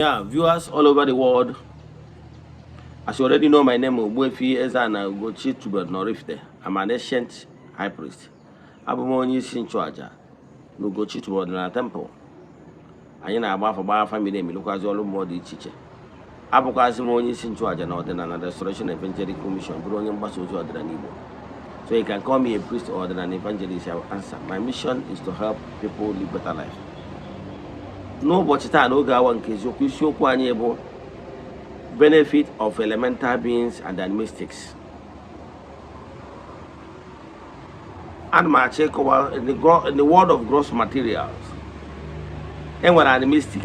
Yeah, viewers all over the world, as you already know, my name is Ogbuefi Ezeana ugochitubelu Oraifite. I'm an ancient high priest. Abụ m onye isi nchụaja na ugochitubelu na temple. Anyị na-agba afọ gbaa family emelụkwazi ọrụ mmụọ dị iche iche. Abụkwazị m onye isi nchụaja na ọdịnala Restoration Evangelical Mission, bụrụ onye mgbasa ozi ọdịnala Igbo. So you can call me a priest or an evangelist. I will answer. My mission is to help people live better life. N'ụbọchị taa n'oge awa nke eziokwu, isiokwu anyị bụ benefit of elemental beings and animistics. And my check in the world of gross materials, and when animistic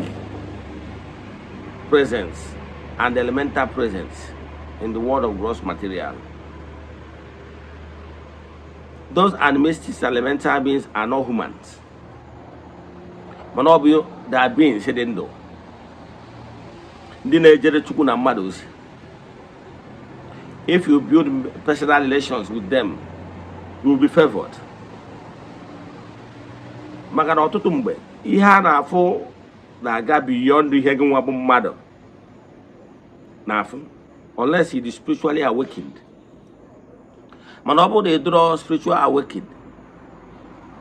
presence and elemental presence in the world of gross material. Those animistic elemental beings are not humans. Manobio, they are beings hidden though. If you build personal relations with them, you will be favored. Maka na ọtụtụ mgbe ihe a na-afụ na-aga beyond ihe gị nwa bụ mmadụ na-afụ, unless he is spiritually awakened. Man, about they draw spiritual awakening,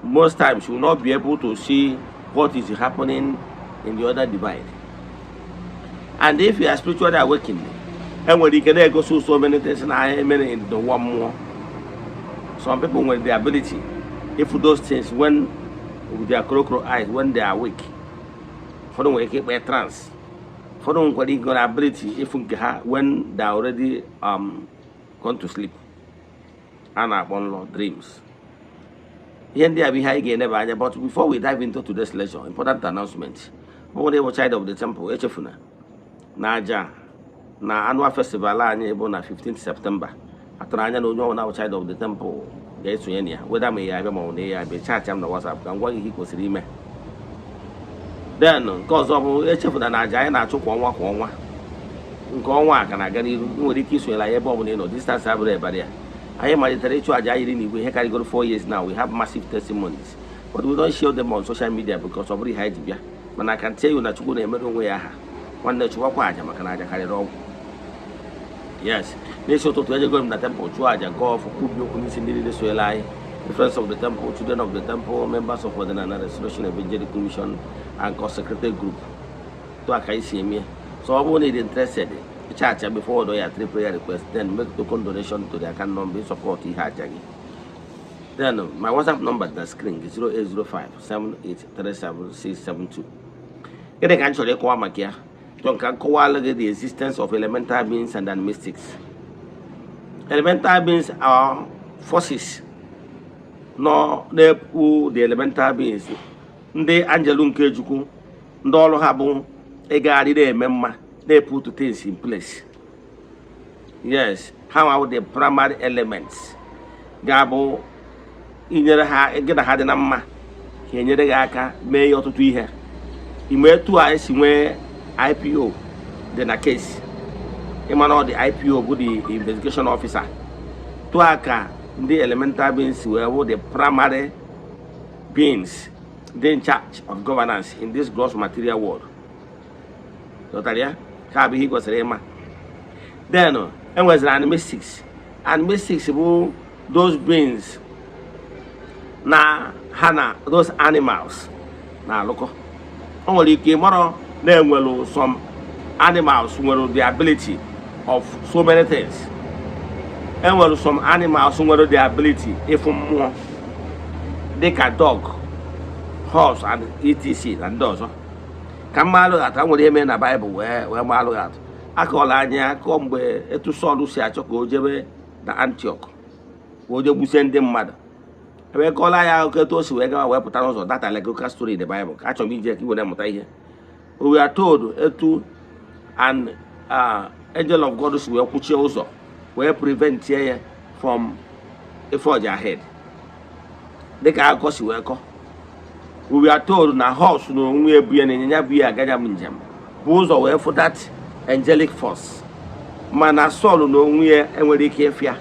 most times you will not be able to see what is happening in the other divide. And if you are spiritually awakened, and when you can go through so many things, and I many in the one more. Some people with the ability, if those things when with their crow eyes, when they are awake, for them wake up by trance, for them what ability if when they are already gone to sleep. And upon dreams. Here and there we high again never. But before we dive into today's lecture, important announcement. One day child of the temple, Echefuna, Naja, na annual festival na 15th September. Atranya no now child of the temple, Eze-Ana. Whether may I be on the be chat on the WhatsApp, and what he was remain. Then, cause of Echefuna Naja and I took one. Go on, and I get you with the kiss like a bomb in distance every barrier. I am a literature agile. We have got 4 years now. We have massive testimonies, but we don't show them on social media because of the height. But I can tell you that you go to way one day to walk. Yes, they show to go in the temple to go for the friends of the temple, children of the temple, members of the Restoration Evangelical Mission, and consecrated group. To Akaisi, so I won't interested. Church before they are 3 prayer requests, then make token donation to their account number support Ihajagi. Then my WhatsApp number on the screen is 0805 7837672. It can actually call Makia. Don't can call the existence of elemental beings and mystics. Elemental beings are forces. No, they the elemental beings. The Angelun Kejuku, Ndolo Habu, Egari de Memma. They put things in place. Yes, how are the primary elements? Gabo, in your get a had a number. He near the Gaka, may or to here. He made 2 eyes where IPO, then a case. He man the IPO with the investigation officer. Tuaka, the elemental beings were the primary beings, they in charge of governance in this gross material world. Totalia? He was Rema. Then, and was animistics. Animistics, those beings. Na Hana, those animals. Now, look. Only tomorrow, then will some animals will the ability of so many things. And will some animals will the ability, if more, they can dog, horse, and etc. and those. Come at I would in a Bible where malo at. I call Anya come where to Solusi Achoko Jebe the Antioch. Would you send them mother? I will call I to Suega where Putanos or that like story in the Bible. Catch on me, Jackie, when I'm here. We are told to an angel of God who will put you also where prevent here from a forge ahead. They can cause you welcome. We are told na horse no we be an be a gadam. Both away for that angelic force. Mana soul no we and we care fear.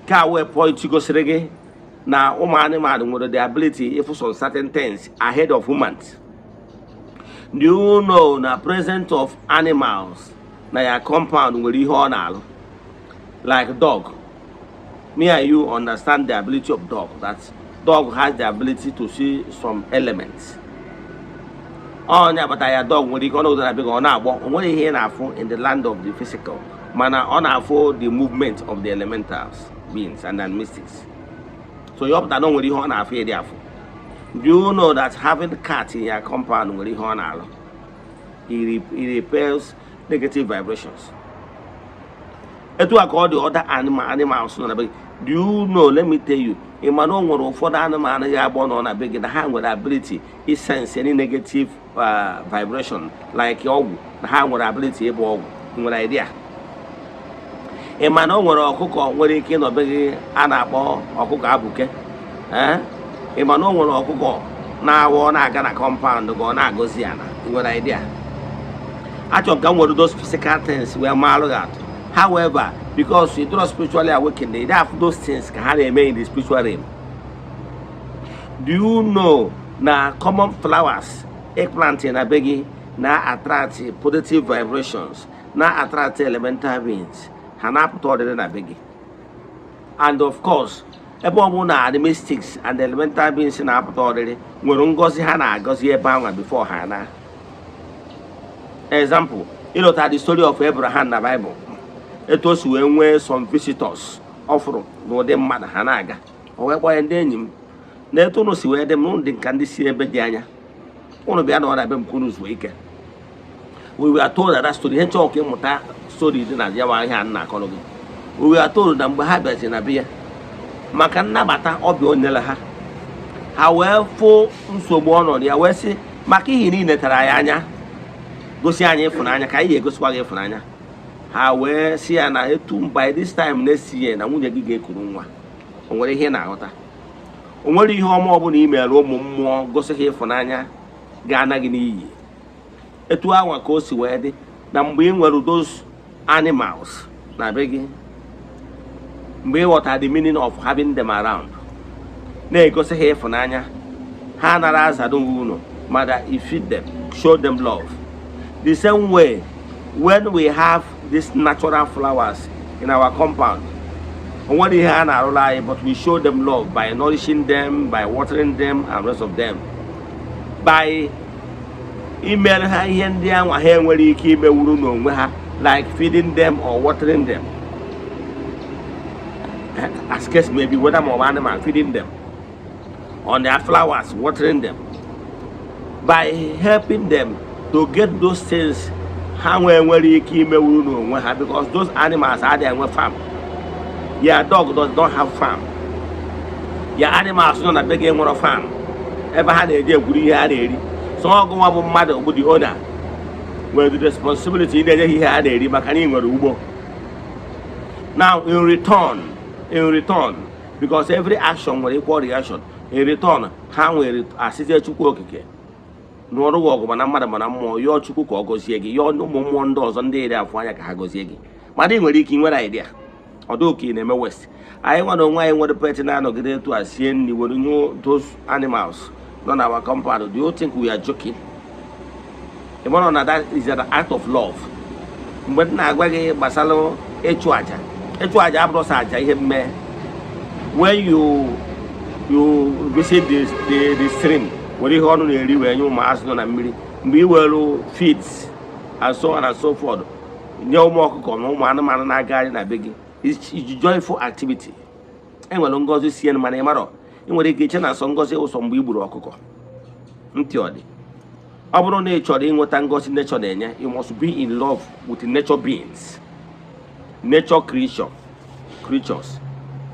Ka we point to go serege Now, woman with the ability, if for certain things ahead of humans. Do you know the presence of animals na your compound will ihe on like dog? Me and you understand the ability of dog. That dog has the ability to see some elements. Oh, yeah, but I dog when you go to big on what you hear in the land of the physical. Man, on the movement of the elementals, beings, and then mystics. So you have to know what you want to do you know that having cat in your compound will it repels negative vibrations? It will call the other animals. Do you know? Let me tell you, a man for the animal you are born on a big in the hand with ability is sense any negative vibration like your hand with ability able idea. A man or cook where he can obey an apple or cook abuke. A man or cook now on a gonna compound to go na Eze-Ana. Good idea. I don't come with those physical things we are malad. However, because you don't spiritually awaken, they have those things can remain in the spiritual realm. Do you know na common flowers, eggplant and a beggy now attract positive vibrations, now attract elemental beings, and up to a beggy. And of course, the mystics and the elemental beings in up already will go see Hannah, go see a bound before Hannah. Example, you know that the story of Abraham in the Bible. It was when some visitors offer no them mad Hanaga, or where and then him. They don't know where them known the candy see a bedjanya. Only be another Bem Kunus wake. We were told that story, and talking with that story in a Yawahan Nakology. We were told them habits in a beer. Makana bata obio nelaha. However, for so born on the Awesi, Maki in the Tarayanya. Gosianya Funanya, Kaye Goswag Funanya. However, Eze-Ana by this time next year, and I won't get Kurunwa. On what he now. Only home over email or more goes here for Nanya, Ghana Guinea. A 2 hour course where now being one of those animals. Now begging. What are the meaning of having them around? Nay, goes here for Nanya. Hanaras, I don't know. Mother, you feed them, show them love. The same way, when we have these natural flowers in our compound, what they have are alive, but we show them love by nourishing them, by watering them, and rest of them. By email her and there, where you keep a wound like feeding them or watering them. As case maybe whether more animal feeding them on their flowers, watering them. By helping them to get those things. Where you keep a wound because those animals are there with farm. Your dog don't have farm. Your animals don't have big game on a farm. Ever had a dear goody had so I'll go up with mother with the owner. Where the responsibility that he had a mechanic or ubo. Now in return, because every action will equal reaction, in return, how will assist to work again. No work when I'm more your chuku or gosiegi, your no more doors on the area of Wayaka Gosiegi. Madame will leaking what idea. Although in the West, I want to know why what the Petinano get to us seeing you will know those animals, not our compound. Do you think we are joking? The one on that is an act of love. But Nagwagi Basalo, Echuaja, Brosaja, him when you visit the stream. What you want to do when you must know we will feeds and so on and so forth. No more come home, man, and I got in a big. It's joyful activity. And when go to see any man, in what they get and some goes some weeble or cocoa. Untiody. Abro nature, in what goes in nature, you must be in love with nature beings, nature creatures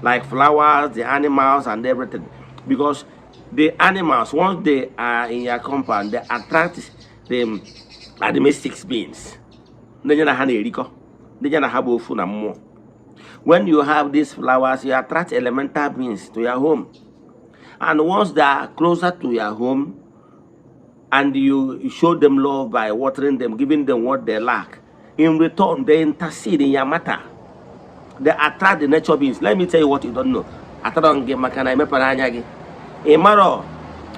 like flowers, the animals, and everything. Because the animals, once they are in your compound, they attract the animistic beings. They have food and more. When you have these flowers, you attract elemental beings to your home. And once they are closer to your home, and you show them love by watering them, giving them what they lack, in return, they intercede in your matter. They attract the nature beings. Let me tell you what you don't know. Imaro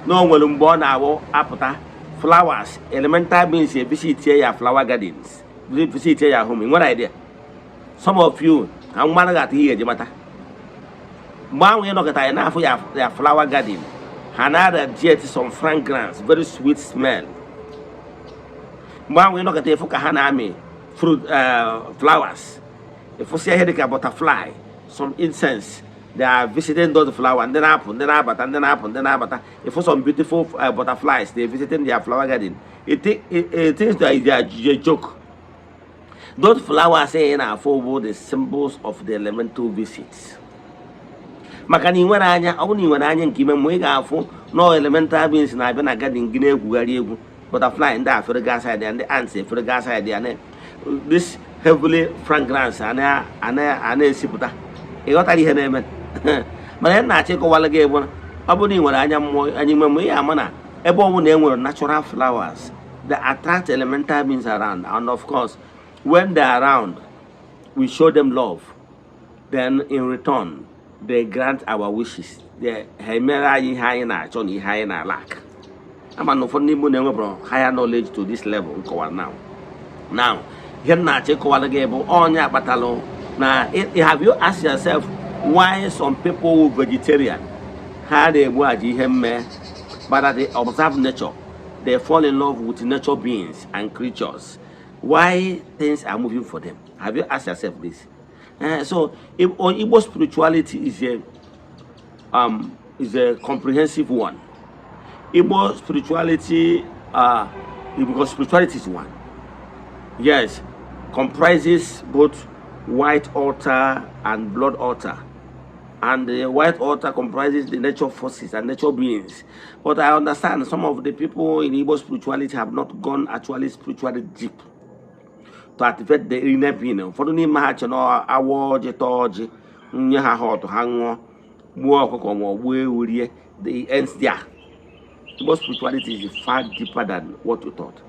no one born our apota flowers, elemental beings here visit your flower gardens, visit your home. What idea? Some of you, I'm one that here, the matter. One we look at enough for your flower garden. Another jet some fragrance, very sweet smell. One we look at the Fukahanami fruit flowers. If we see a butterfly, some incense, they are visiting those flowers, and then happen, then happen, and then happen, then happen. If for some beautiful butterflies, they visiting their flower garden. It thinks that they are a joke. Those flowers say in our forward the symbols of the elemental visits. Makani when only when I give them way out no elemental beings and I've been a garden guinea butterfly and that for the gas idea and the answer for the gas idea. This heavily fragrance and siputa. He got a name. But then I take a while ago. Aboni when I am more animal amana. Ebo name were natural flowers that attract elemental beings around, and of course, when they are around, we show them love. Then in return, they grant our wishes. They higher lack. I'm not higher knowledge to this level now. Now, now, have you asked yourself why some people who vegetarian how they but that they observe nature, they fall in love with nature beings and creatures? Why things are moving for them? Have you asked yourself this? So, Igbo spirituality is a comprehensive one. Igbo spirituality, because spirituality is one. Yes, comprises both white altar and blood altar. And the white altar comprises the nature forces and nature beings. But I understand some of the people in Igbo spirituality have not gone actually spiritually deep to activate the inner being. For the name match and our jetoji, hot hang more the ends there. Igbo spirituality is far deeper than what you thought.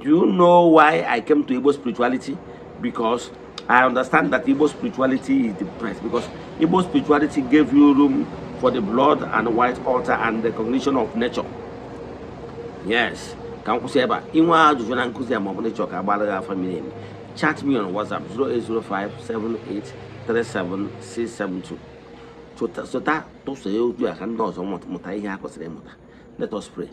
Do you know why I came to Igbo spirituality? Because I understand that Igbo spirituality is depressed. Because Igbo spirituality gave you room for the blood and white altar and the cognition of nature. Yes. Chat me on WhatsApp 0805783762. So that you can do some. Let us pray.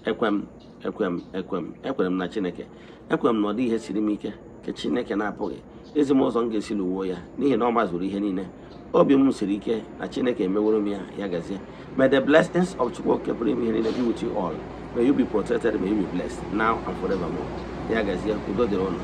Ekwem na Chineke. Ekwem no di ihe siri m ike ke Chineke na-apụghị. Ezi m ụzọ m ga-esi luwo ya n'ihi na ọ mazuru ihe niile. Obi m siri ike na Chineke emeworo m ya gazie. May the blessings of Chukwu pụrụ ime ihe niile be with you all. May you be protected, may you be blessed now and forevermore. Ya gazie, udo dịrị unu.